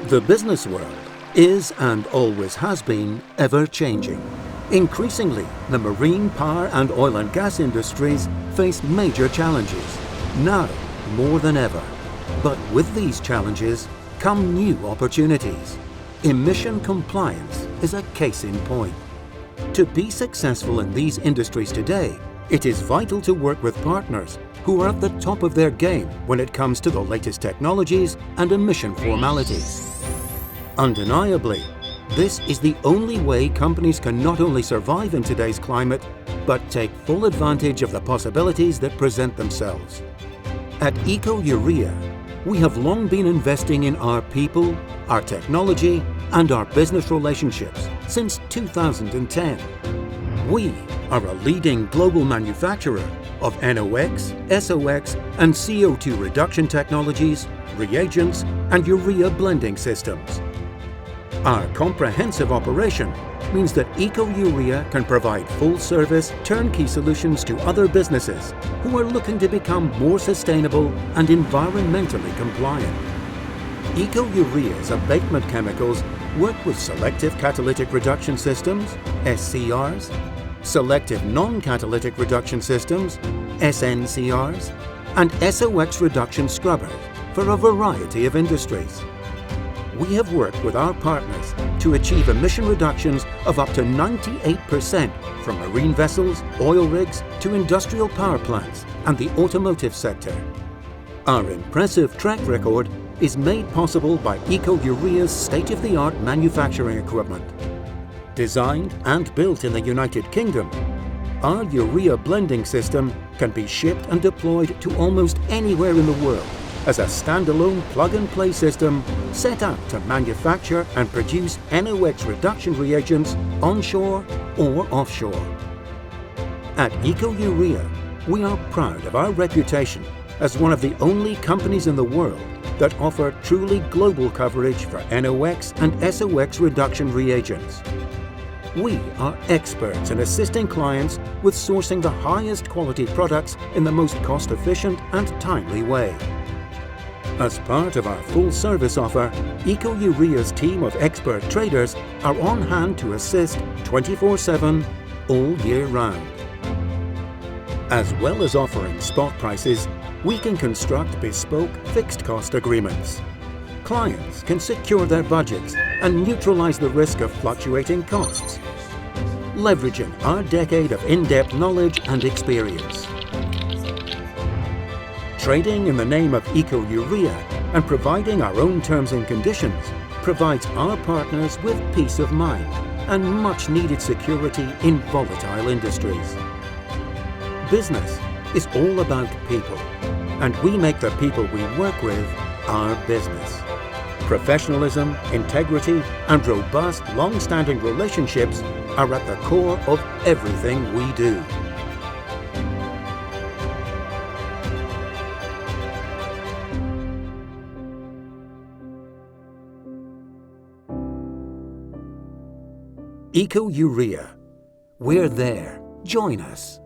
The business world is and always has been ever-changing. Increasingly, the marine, power and oil and gas industries face major challenges, now more than ever. But with these challenges come new opportunities. Emission compliance is a case in point. To be successful in these industries today, it is vital to work with partners who are at the top of their game when it comes to the latest technologies and emission formalities. Undeniably, this is the only way companies can not only survive in today's climate, but take full advantage of the possibilities that present themselves. At ECOUREA, we have long been investing in our people, our technology, and our business relationships since 2010. We are a leading global manufacturer of NOx, SOx, and CO2 reduction technologies, reagents, and urea blending systems. Our comprehensive operation means that ECOUREA can provide full-service, turnkey solutions to other businesses who are looking to become more sustainable and environmentally compliant. ECOUREA's abatement chemicals work with selective catalytic reduction systems, SCRs, selective non-catalytic reduction systems, SNCRs, and SOx reduction scrubbers for a variety of industries. We have worked with our partners to achieve emission reductions of up to 98% from marine vessels, oil rigs, to industrial power plants and the automotive sector. Our impressive track record is made possible by ECOUREA's state-of-the-art manufacturing equipment. Designed and built in the United Kingdom, our urea blending system can be shipped and deployed to almost anywhere in the world as a standalone plug-and-play system set up to manufacture and produce NOx reduction reagents onshore or offshore. At ECOUREA, we are proud of our reputation as one of the only companies in the world that offer truly global coverage for NOx and SOx reduction reagents. We are experts in assisting clients with sourcing the highest quality products in the most cost-efficient and timely way. As part of our full-service offer, ECOUREA's team of expert traders are on hand to assist 24/7, all year round. As well as offering spot prices, we can construct bespoke fixed-cost agreements. Clients can secure their budgets and neutralize the risk of fluctuating costs, leveraging our decade of in-depth knowledge and experience. Trading in the name of ECOUREA and providing our own terms and conditions provides our partners with peace of mind and much-needed security in volatile industries. Business is all about people, and we make the people we work with our business. Professionalism, integrity, and robust, long-standing relationships are at the core of everything we do. ECOUREA. We're there. Join us.